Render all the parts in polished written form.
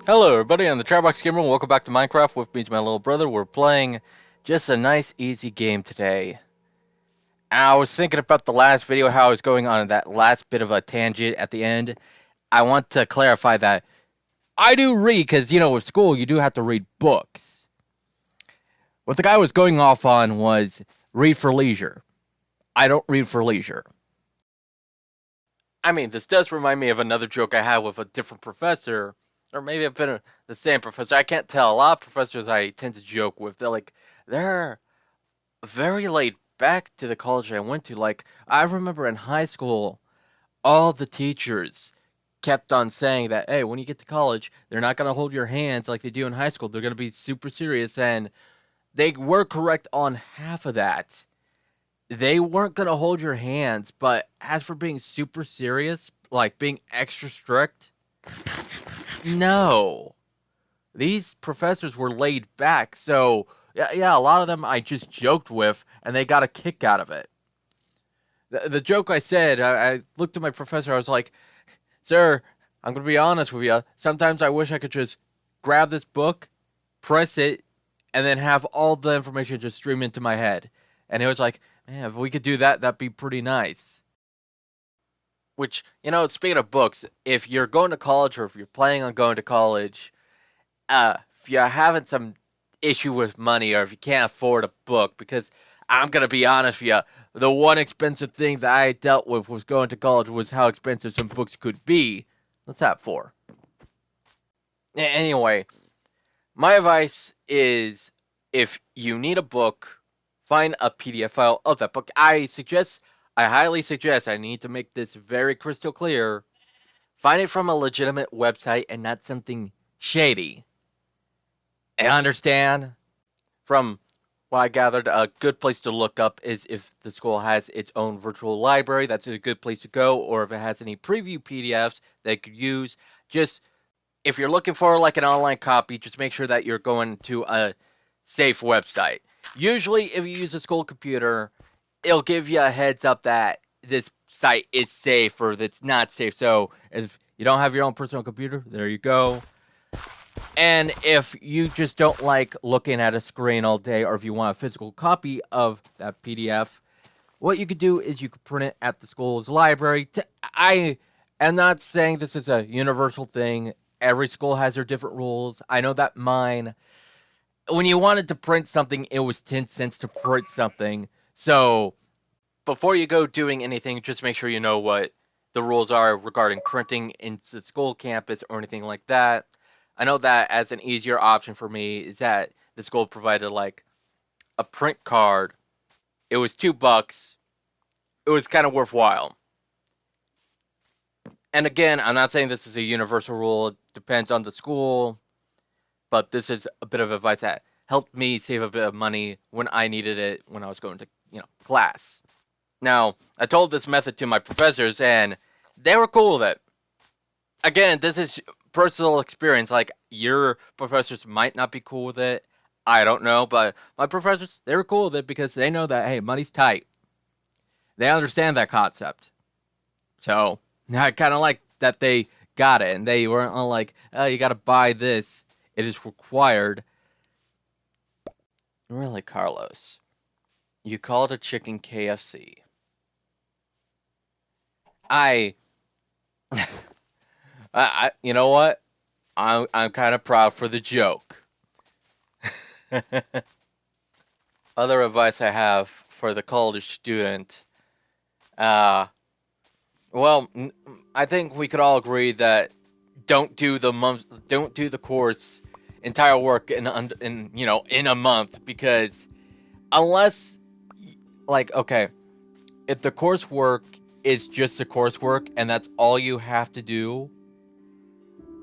Hello everybody, I'm the Trybox Gamer, and welcome back to Minecraft. With me is my little brother. We're playing just a nice, easy game today. I was thinking about the last video, how I was going on that last bit of a tangent at the end. I want to clarify that I do read, because, with school, you do have to read books. What the guy was going off on was read for leisure. I don't read for leisure. I mean, this does remind me of another joke I had with a different professor. Or maybe I've been the same professor. I can't tell. A lot of professors I tend to joke with, they're very laid back to the college I went to. Like, I remember in high school, all the teachers kept on saying that, hey, when you get to college, they're not going to hold your hands like they do in high school. They're going to be super serious. And they were correct on half of that. They weren't going to hold your hands. But as for being super serious, like being extra strict, no. These professors were laid back, so yeah, a lot of them I just joked with, and they got a kick out of it. The joke I said, I looked at my professor, I was like, sir, I'm going to be honest with you, sometimes I wish I could just grab this book, press it, and then have all the information just stream into my head. And he was like, man, if we could do that, that'd be pretty nice. Which, speaking of books, if you're going to college or if you're planning on going to college, if you're having some issue with money or if you can't afford a book, because I'm going to be honest with you, the one expensive thing that I dealt with was going to college was how expensive some books could be. Let's have four. Anyway, my advice is if you need a book, find a PDF file of that book. I highly suggest, I need to make this very crystal clear, find it from a legitimate website and not something shady. I understand. From what I gathered, a good place to look up is if the school has its own virtual library. That's a good place to go. Or if it has any preview PDFs that you could use. Just, if you're looking for like an online copy, just make sure that you're going to a safe website. Usually, if you use a school computer, it'll give you a heads up that this site is safe or that's not safe. So if you don't have your own personal computer, there you go. And if you just don't like looking at a screen all day, or if you want a physical copy of that PDF, what you could do is you could print it at the school's library. I am not saying this is a universal thing. Every school has their different rules. I know that mine, when you wanted to print something, it was 10 cents to print something. So before you go doing anything, just make sure you know what the rules are regarding printing into the school campus or anything like that. I know that as an easier option for me is that the school provided like a print card. It was $2. It was kind of worthwhile. And again, I'm not saying this is a universal rule. It depends on the school. But this is a bit of advice that helped me save a bit of money when I needed it when I was going to, class. Now, I told this method to my professors and they were cool with it. Again, this is personal experience. Like, your professors might not be cool with it. I don't know, but my professors, they were cool with it because they know that, hey, money's tight. They understand that concept. So, I kind of like that they got it, and they weren't all like, oh, you gotta buy this. It is required. Really, Carlos, you called a chicken KFC. I you know what? I'm kind of proud for the joke. Other advice I have for the college student, well, I think we could all agree that don't do the course entire work in a month, because unless, like, okay, if the coursework is just the coursework and that's all you have to do,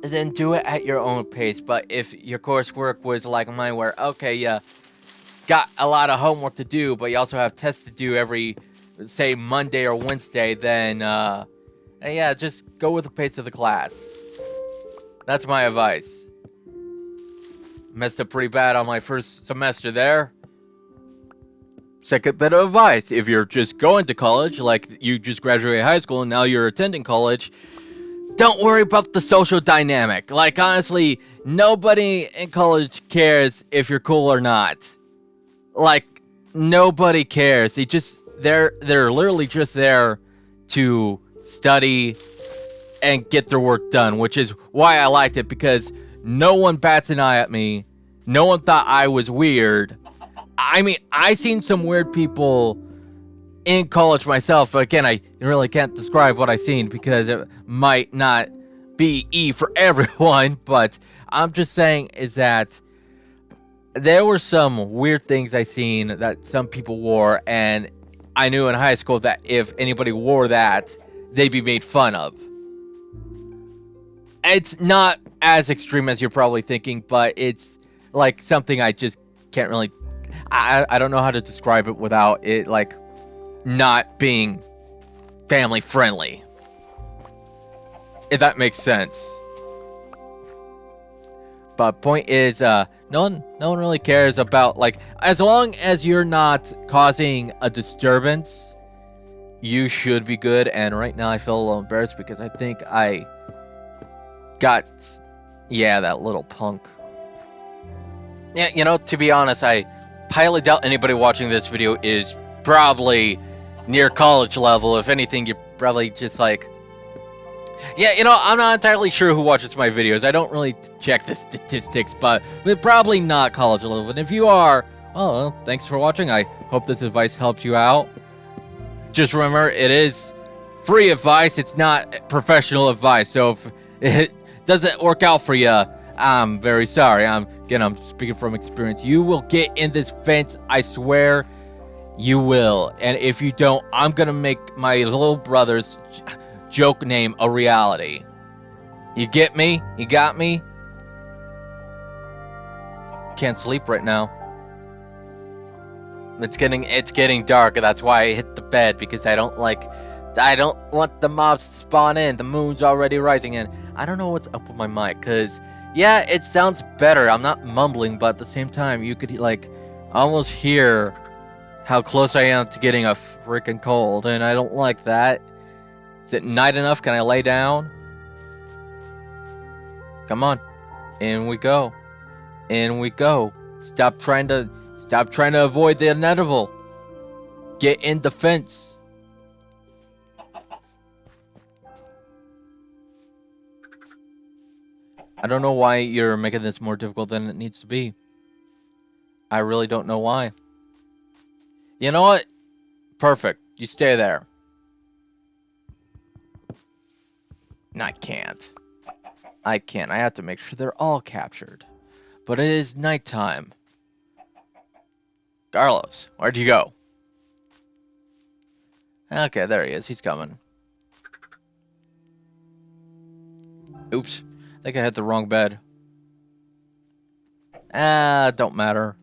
then do it at your own pace. But if your coursework was like mine, where, okay, yeah, got a lot of homework to do, but you also have tests to do every, say, Monday or Wednesday, then, yeah, just go with the pace of the class. That's my advice. Messed up pretty bad on my first semester there. Second bit of advice, if you're just going to college, like you just graduated high school and now you're attending college, don't worry about the social dynamic. Like, honestly, nobody in college cares if you're cool or not. Like, nobody cares. They're literally just there to study and get their work done, which is why I liked it, because no one bats an eye at me. No one thought I was weird. I mean, I seen some weird people in college myself. Again, I really can't describe what I seen because it might not be for everyone, but I'm just saying is that there were some weird things I seen that some people wore, and I knew in high school that if anybody wore that, they'd be made fun of. It's not as extreme as you're probably thinking, but it's like something I just can't really... I don't know how to describe it without it, like, not being family friendly. If that makes sense. But point is, no one really cares about, like, as long as you're not causing a disturbance, you should be good. And right now I feel a little embarrassed because I think I got, yeah, that little punk. Yeah, you know, to be honest, I highly doubt anybody watching this video is probably near college level. If anything, you're probably just like... Yeah, you know, I'm not entirely sure who watches my videos. I don't really check the statistics, but we're probably not college level. And if you are, well, thanks for watching. I hope this advice helps you out. Just remember, it is free advice. It's not professional advice. So if it doesn't work out for you, I'm very sorry. I'm speaking from experience. You will get in this fence, I swear. You will. And if you don't, I'm gonna make my little brother's joke name a reality. You get me? You got me? Can't sleep right now. It's getting dark, and that's why I hit the bed, because I don't want the mobs to spawn in. The moon's already rising, and I don't know what's up with my mic, because yeah, it sounds better. I'm not mumbling, but at the same time, you could like almost hear how close I am to getting a freaking cold, and I don't like that. Is it night enough? Can I lay down? Come on. In we go. In we go. Stop trying to avoid the inevitable. Get in the fence. I don't know why you're making this more difficult than it needs to be. I really don't know why. You know what? Perfect. You stay there. I can't. I have to make sure they're all captured. But it is nighttime. Carlos, where'd you go? Okay, there he is. He's coming. Oops. I think I hit the wrong bed. Don't matter.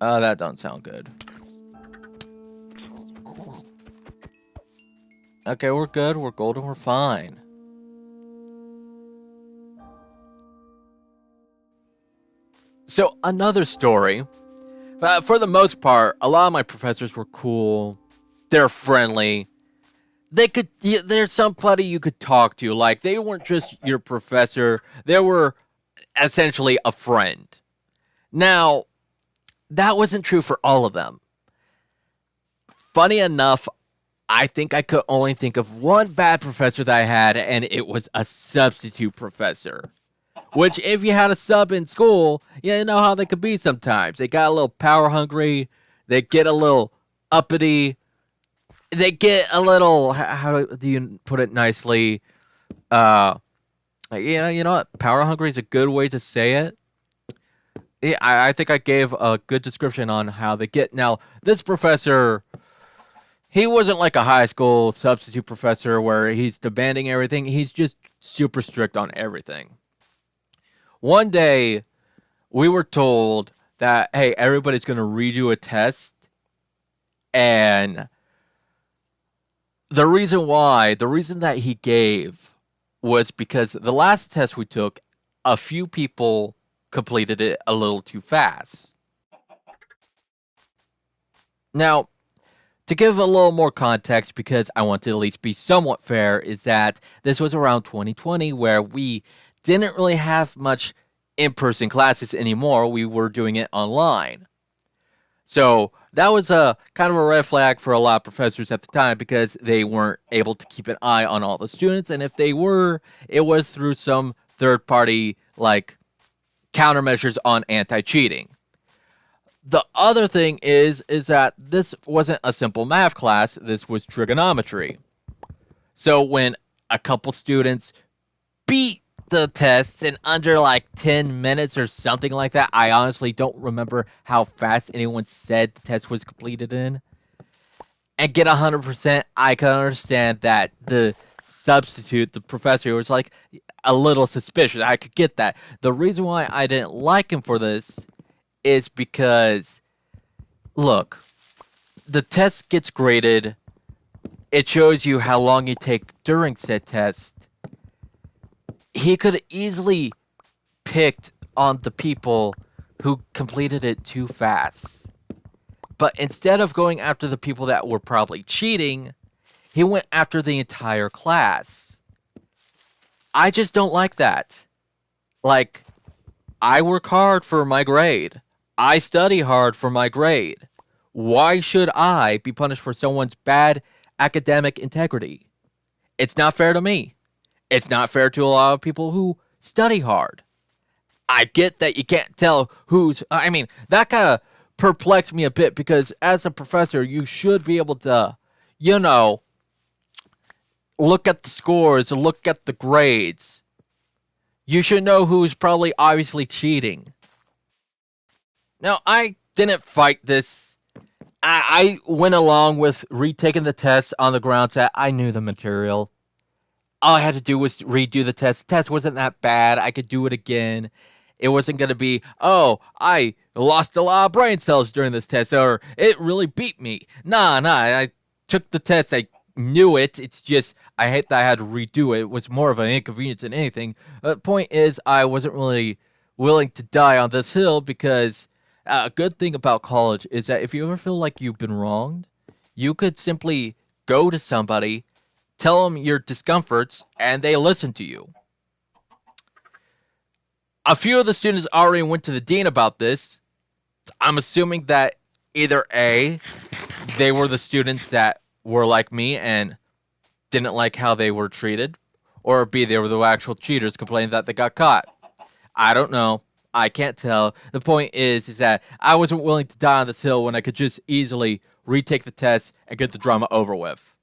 Oh, that don't sound good. Okay, we're good. We're golden. We're fine. So, another story. For the most part, a lot of my professors were cool. They're friendly. There's somebody you could talk to. Like, they weren't just your professor. They were essentially a friend. Now, that wasn't true for all of them. Funny enough, I think I could only think of one bad professor that I had, and it was a substitute professor. Which, if you had a sub in school, you know how they could be sometimes. They got a little power hungry. They get a little uppity. They get a little, how do you put it nicely? Yeah, you know what? Power hungry is a good way to say it. Yeah, I think I gave a good description on how they get. Now, this professor... He wasn't like a high school substitute professor where he's demanding everything. He's just super strict on everything. One day, we were told that, hey, everybody's going to redo a test. And the reason that he gave was because the last test we took, a few people completed it a little too fast. Now, To give a little more context, because I want to at least be somewhat fair, is that this was around 2020 where we didn't really have much in person classes anymore. We were doing it online. So that was a kind of a red flag for a lot of professors at the time because they weren't able to keep an eye on all the students. And if they were, it was through some third party like countermeasures on anti cheating. The other thing is that this wasn't a simple math class, this was trigonometry. So when a couple students beat the tests in under like 10 minutes or something like that, I honestly don't remember how fast anyone said the test was completed in, and get 100%, I can understand that the substitute, the professor, was like a little suspicious. I could get that. The reason why I didn't like him for this is because, look, the test gets graded. It shows you how long you take during said test. He could easily picked on the people who completed it too fast. But instead of going after the people that were probably cheating, he went after the entire class. I just don't like that. Like, I work hard for my grade. I study hard for my grade. Why should I be punished for someone's bad academic integrity? It's not fair to me. It's not fair to a lot of people who study hard. I get that you can't tell who's. I mean, that kind of perplexed me a bit because as a professor, you should be able to, you know, look at the scores, look at the grades. You should know who's probably obviously cheating. Now, I didn't fight this. I went along with retaking the test on the grounds that I knew the material. All I had to do was redo the test. The test wasn't that bad. I could do it again. It wasn't going to be, oh, I lost a lot of brain cells during this test, or it really beat me. Nah, I took the test. I knew it. It's just, I hate that I had to redo it. It was more of an inconvenience than anything. The point is, I wasn't really willing to die on this hill because a good thing about college is that if you ever feel like you've been wronged, you could simply go to somebody, tell them your discomforts, and they listen to you. A few of the students already went to the dean about this. I'm assuming that either A, they were the students that were like me and didn't like how they were treated, or B, they were the actual cheaters complaining that they got caught. I don't know. I can't tell. The point is that I wasn't willing to die on this hill when I could just easily retake the test and get the drama over with.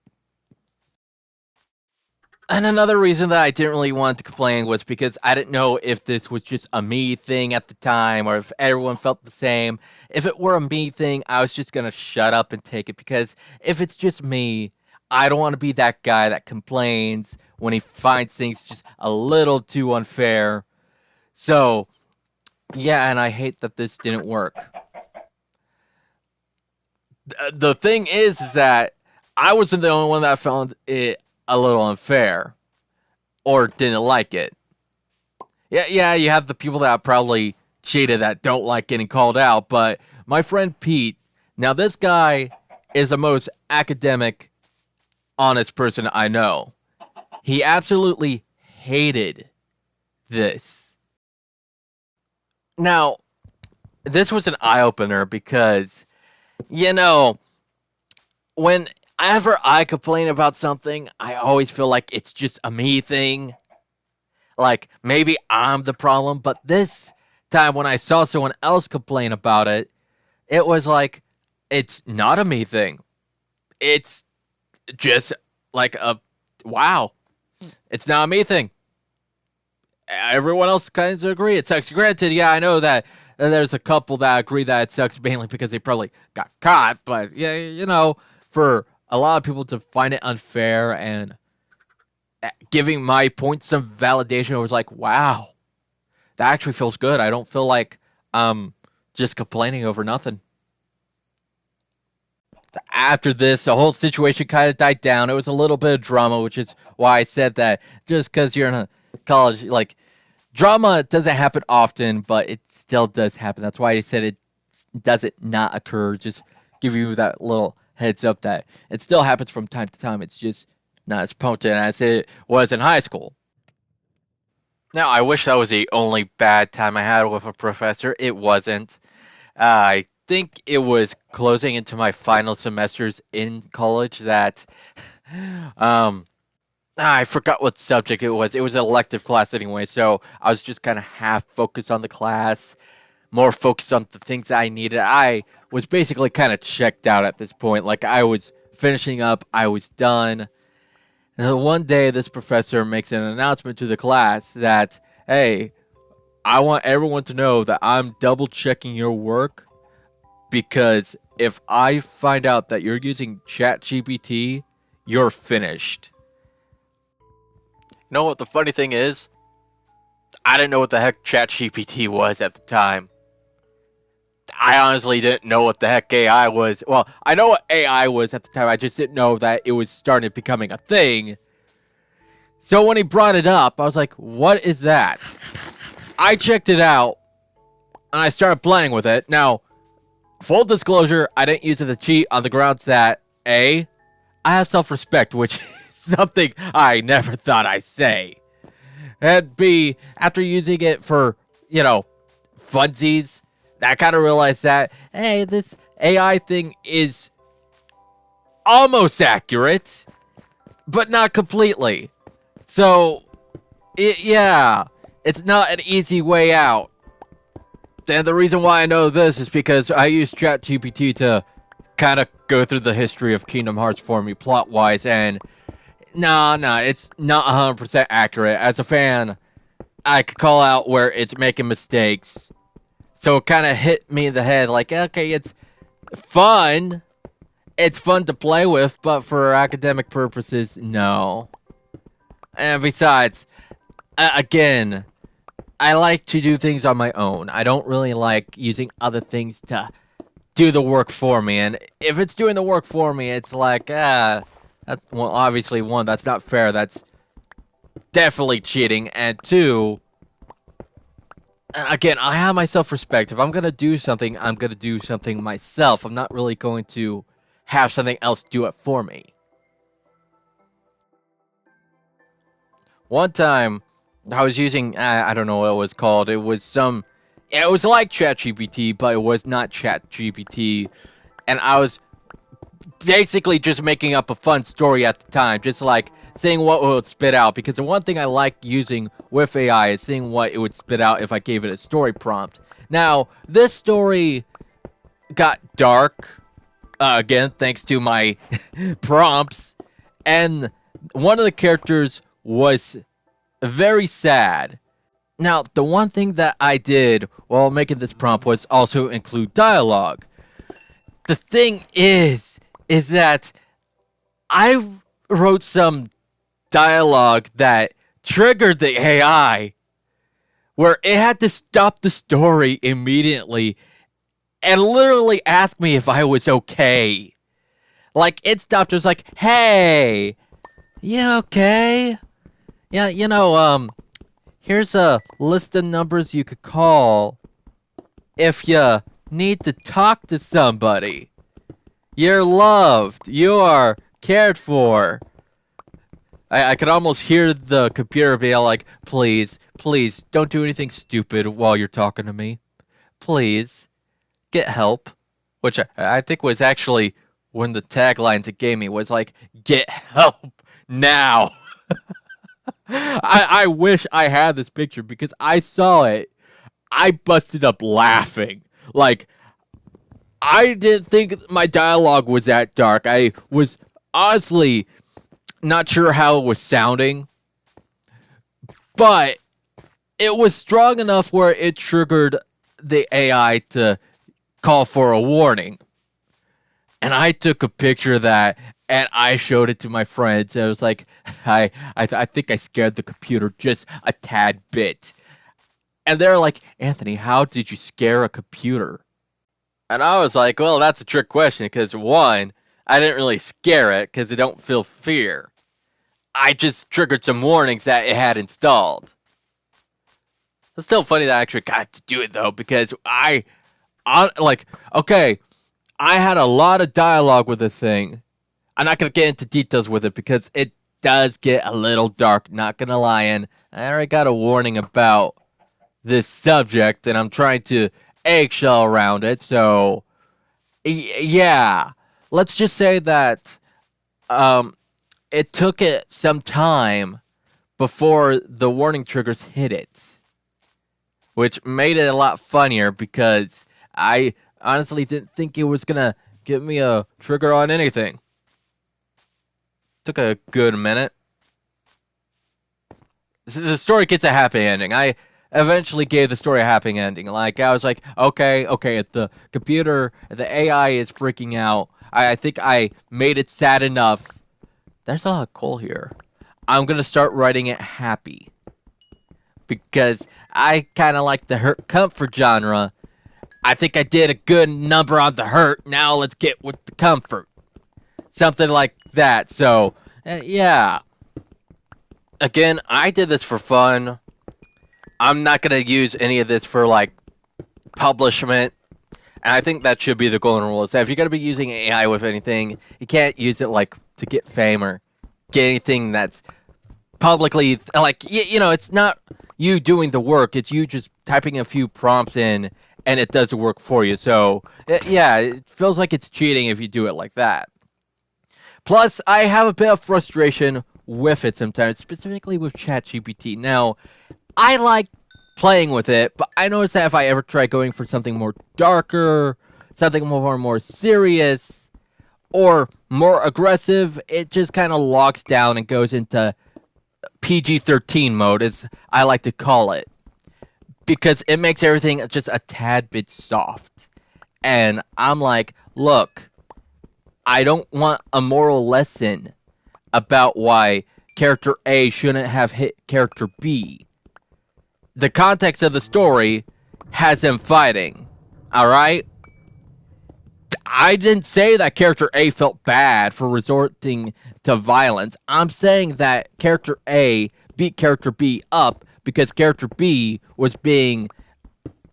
And another reason that I didn't really want to complain was because I didn't know if this was just a me thing at the time or if everyone felt the same. If it were a me thing, I was just going to shut up and take it because if it's just me, I don't want to be that guy that complains when he finds things just a little too unfair. So, yeah, and I hate that this didn't work. The thing is that I wasn't the only one that found it a little unfair or didn't like it. Yeah, you have the people that probably cheated that don't like getting called out, but my friend Pete, now this guy is the most academic, honest person I know. He absolutely hated this. Now, this was an eye-opener because, you know, whenever I complain about something, I always feel like it's just a me thing. Like, maybe I'm the problem, but this time when I saw someone else complain about it, it was like, it's not a me thing. It's just like wow. It's not a me thing. Everyone else kind of agree it sucks. Granted, yeah, I know that there's a couple that agree that it sucks mainly because they probably got caught, but yeah, you know, for a lot of people to find it unfair and giving my point some validation, I was like, wow, that actually feels good. I don't feel like I'm just complaining over nothing. After this, the whole situation kind of died down. It was a little bit of drama, which is why I said that just because you're in a college, like, drama doesn't happen often, but it still does happen. That's why I said it doesn't not occur. Just give you that little heads up that it still happens from time to time. It's just not as potent as it was in high school. Now, I wish that was the only bad time I had with a professor. It wasn't. I think it was closing into my final semesters in college that um, I forgot what subject it was. It was an elective class anyway, so I was just kind of half focused on the class, more focused on the things I needed. I was basically kind of checked out at this point. Like, I was finishing up, I was done. And then one day, this professor makes an announcement to the class that, hey, I want everyone to know that I'm double checking your work because if I find out that you're using ChatGPT, you're finished. You know what the funny thing is? I didn't know what the heck ChatGPT was at the time. I honestly didn't know what the heck AI was. Well, I know what AI was at the time. I just didn't know that it was started becoming a thing. So when he brought it up, I was like, what is that? I checked it out, and I started playing with it. Now, full disclosure, I didn't use it to cheat on the grounds that, A, I have self-respect, which is something I never thought I'd say. And B, after using it for, funsies, I kind of realized that, hey, this AI thing is almost accurate, but not completely. So, it's not an easy way out. And the reason why I know this is because I used ChatGPT to kind of go through the history of Kingdom Hearts for me plot-wise, and it's not 100% accurate. As a fan, I could call out where it's making mistakes. So it kind of hit me in the head like, okay, it's fun. It's fun to play with, but for academic purposes, no. And besides, again, I like to do things on my own. I don't really like using other things to do the work for me. And if it's doing the work for me, it's like, obviously, one, that's not fair. That's definitely cheating. And two, again, I have my self-respect. If I'm going to do something, I'm going to do something myself. I'm not really going to have something else do it for me. One time, I was using, I don't know what it was called. It was like ChatGPT, but it was not ChatGPT. And I was basically just making up a fun story at the time, just like seeing what it would spit out. Because the one thing I like using with AI is seeing what it would spit out if I gave it a story prompt. Now, this story got dark, again, thanks to my prompts. And one of the characters was very sad. Now, the one thing that I did while making this prompt was also include dialogue. The thing is that I wrote some dialogue that triggered the AI, where it had to stop the story immediately and literally ask me if I was okay. Like, it stopped. It was like, hey, you okay? Yeah, here's a list of numbers you could call if you need to talk to somebody. You're loved. You are cared for. I could almost hear the computer be like, please, don't do anything stupid while you're talking to me. Please, get help. Which I think was actually one of the taglines it gave me was like, get help now. I wish I had this picture because I saw it. I busted up laughing. Like, I didn't think my dialogue was that dark. I was honestly not sure how it was sounding, but it was strong enough where it triggered the AI to call for a warning. And I took a picture of that and I showed it to my friends. I was like, I think I scared the computer just a tad bit. And they're like, Anthony, how did you scare a computer? And I was like, well, that's a trick question because one, I didn't really scare it because I don't feel fear. I just triggered some warnings that it had installed. It's still funny that I actually got to do it though because I I had a lot of dialogue with this thing. I'm not gonna get into details with it because it does get a little dark. Not gonna lie, and I already got a warning about this subject, and I'm trying to eggshell around it. So, yeah, let's just say that um, it took it some time before the warning triggers hit it, which made it a lot funnier because I honestly didn't think it was gonna give me a trigger on anything. Took a good minute. The story gets a happy ending. I eventually gave the story a happy ending. Like, I was like, okay, if the computer, the AI is freaking out, I think I made it sad enough. There's a lot of coal here. I'm gonna start writing it happy. Because I kind of like the hurt comfort genre. I think I did a good number on the hurt. Now let's get with the comfort. Something like that. So, yeah. Again, I did this for fun. I'm not going to use any of this for, like, publishment. And I think that should be the golden rule. Is that if you're going to be using AI with anything, you can't use it, like, to get fame or get anything that's publicly, like, you know, it's not you doing the work. It's you just typing a few prompts in, and it does the work for you. So, yeah, it feels like it's cheating if you do it like that. Plus, I have a bit of frustration with it sometimes, specifically with ChatGPT. Now, I like playing with it, but I noticed that if I ever try going for something more darker, something more serious, or more aggressive, it just kind of locks down and goes into PG-13 mode, as I like to call it. Because it makes everything just a tad bit soft. And I'm like, look, I don't want a moral lesson about why character A shouldn't have hit character B. The context of the story has them fighting, alright? I didn't say that character A felt bad for resorting to violence. I'm saying that character A beat character B up because character B was being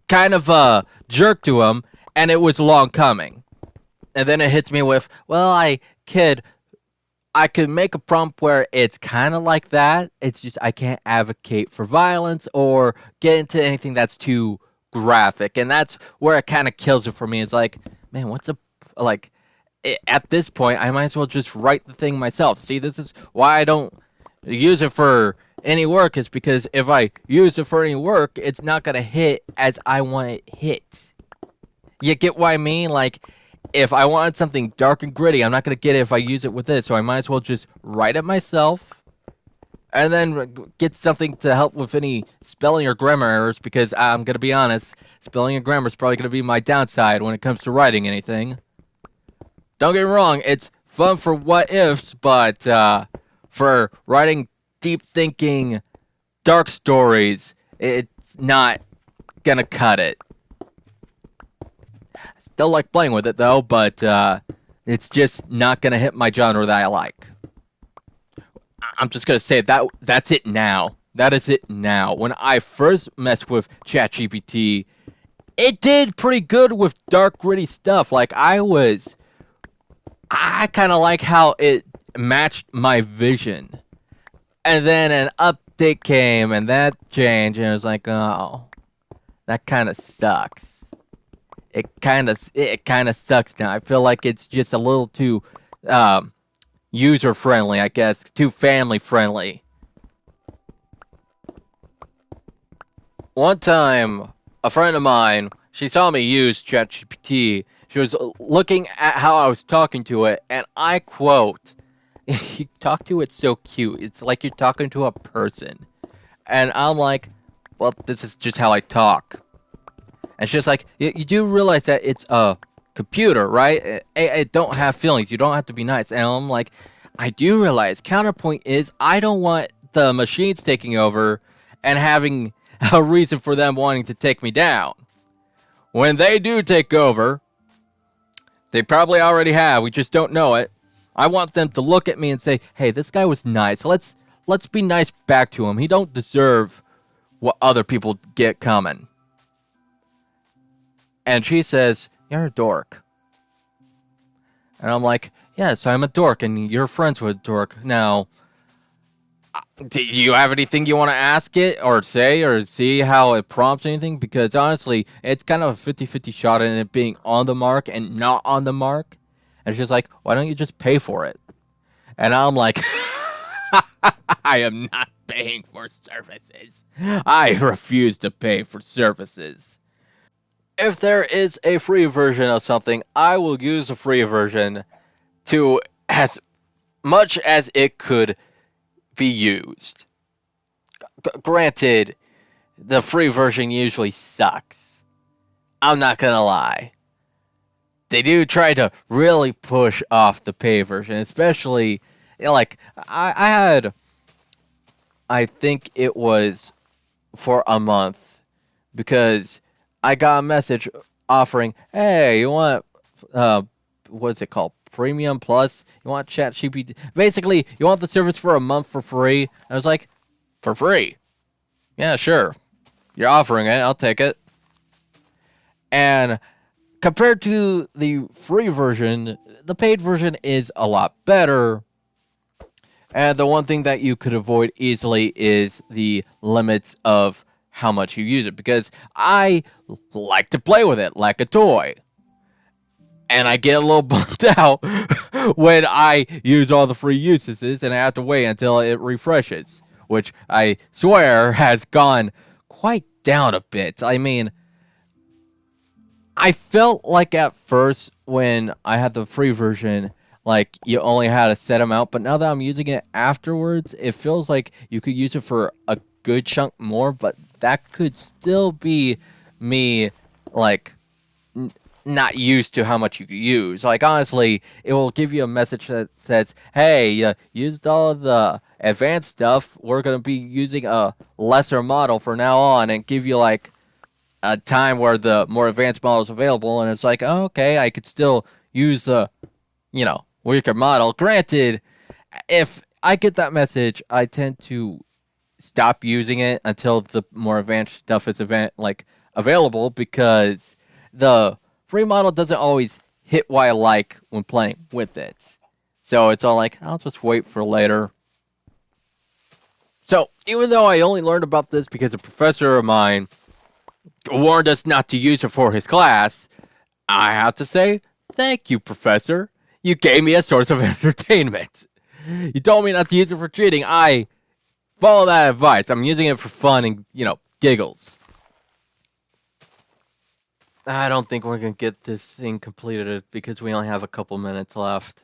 kind of a jerk to him, and it was long coming. And then it hits me with, well, I could make a prompt where it's kind of like that. It's just I can't advocate for violence or get into anything that's too graphic. And that's where it kind of kills it for me. It's like, man, at this point, I might as well just write the thing myself. See, this is why I don't use it for any work, is because if I use it for any work, it's not going to hit as I want it hit. You get what I mean? Like, if I wanted something dark and gritty, I'm not going to get it if I use it with this, so I might as well just write it myself, and then get something to help with any spelling or grammar errors, because I'm going to be honest, spelling and grammar is probably going to be my downside when it comes to writing anything. Don't get me wrong, it's fun for what-ifs, but for writing deep-thinking, dark stories, it's not going to cut it. Still like playing with it, though, but it's just not going to hit my genre that I like. I'm just going to say that's it now. That is it now. When I first messed with ChatGPT, it did pretty good with dark, gritty stuff. Like, I kind of like how it matched my vision. And then an update came, and that changed, and it was like, oh, that kind of sucks. It kind of sucks now. I feel like it's just a little too user friendly, I guess, too family friendly. One time, a friend of mine, she saw me use ChatGPT. She was looking at how I was talking to it, and I quote, "You talk to it so cute. It's like you're talking to a person." And I'm like, well, this is just how I talk. And she's like, you do realize that it's a computer, right? It don't have feelings. You don't have to be nice. And I'm like, I do realize. Counterpoint is, I don't want the machines taking over and having a reason for them wanting to take me down. When they do take over, they probably already have. We just don't know it. I want them to look at me and say, hey, this guy was nice. Let's be nice back to him. He don't deserve what other people get coming. And she says, you're a dork. And I'm like, yes, I'm a dork, and you're friends with a dork. Now, do you have anything you want to ask it or say or see how it prompts anything? Because honestly, it's kind of a 50-50 shot in it being on the mark and not on the mark. And it's just like, why don't you just pay for it? And I'm like, I am not paying for services. I refuse to pay for services. If there is a free version of something, I will use the free version to as much as it could be used. Granted, the free version usually sucks. I'm not gonna lie. They do try to really push off the pay version, especially like I had, I think it was for a month because I got a message offering, hey, you want what's it called? Premium Plus? You want ChatGPT? Basically, you want the service for a month for free. I was like, for free? Yeah, sure. You're offering it. I'll take it. And compared to the free version, the paid version is a lot better. And the one thing that you could avoid easily is the limits of how much you use it, because I like to play with it like a toy. And I get a little bummed out when I use all the free uses and I have to wait until it refreshes, which I swear has gone quite down a bit. I mean, I felt like at first when I had the free version, like you only had a set amount, but now that I'm using it afterwards, it feels like you could use it for a good chunk more, but that could still be me, like, not used to how much you could use. Like, honestly, it will give you a message that says, hey, you used all of the advanced stuff, we're going to be using a lesser model for now on, and give you, like, a time where the more advanced model is available, and it's like, oh, okay, I could still use the, weaker model. Granted, if I get that message, I tend to stop using it until the more advanced stuff is available, because the free model doesn't always hit what I like when playing with it. So it's all like, I'll just wait for later. So even though I only learned about this because a professor of mine warned us not to use it for his class, I have to say, thank you, Professor. You gave me a source of entertainment. You told me not to use it for cheating. I follow that advice. I'm using it for fun and, giggles. I don't think we're going to get this thing completed because we only have a couple minutes left.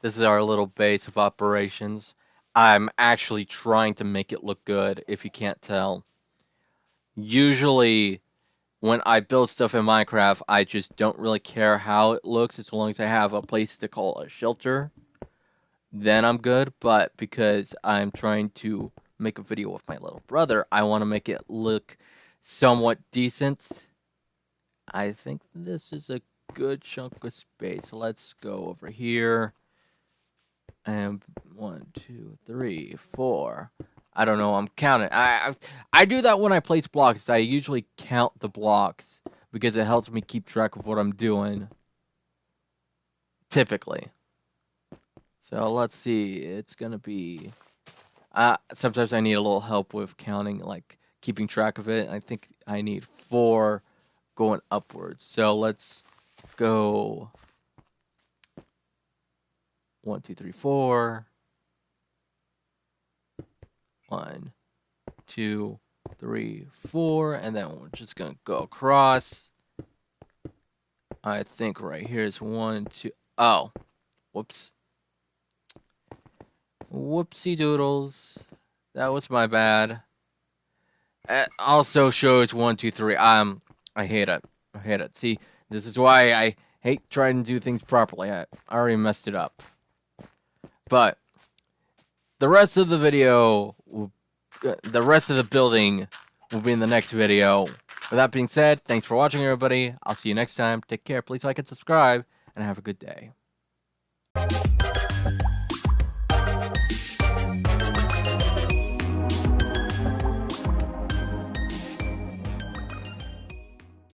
This is our little base of operations. I'm actually trying to make it look good, if you can't tell. Usually, when I build stuff in Minecraft, I just don't really care how it looks as long as I have a place to call a shelter. Then I'm good, but because I'm trying to make a video with my little brother, I want to make it look somewhat decent. I think this is a good chunk of space. Let's go over here. And 1, 2, 3, 4. I don't know. I'm counting. I do that when I place blocks. I usually count the blocks because it helps me keep track of what I'm doing. Typically. So let's see. It's gonna be. Sometimes I need a little help with counting, like keeping track of it. I think I need 4 going upwards. So let's go. 1, 2, 3, 4. 1, 2, 3, 4, and then we're just gonna go across. I think right here is 1, 2. Oh, whoops. Whoopsie doodles. That was my bad. It also shows 1, 2, 3. I hate it. I hate it. See, this is why I hate trying to do things properly. I already messed it up. But the rest of the video, the rest of the building will be in the next video. With that being said, thanks for watching, everybody. I'll see you next time. Take care. Please like and subscribe, and have a good day.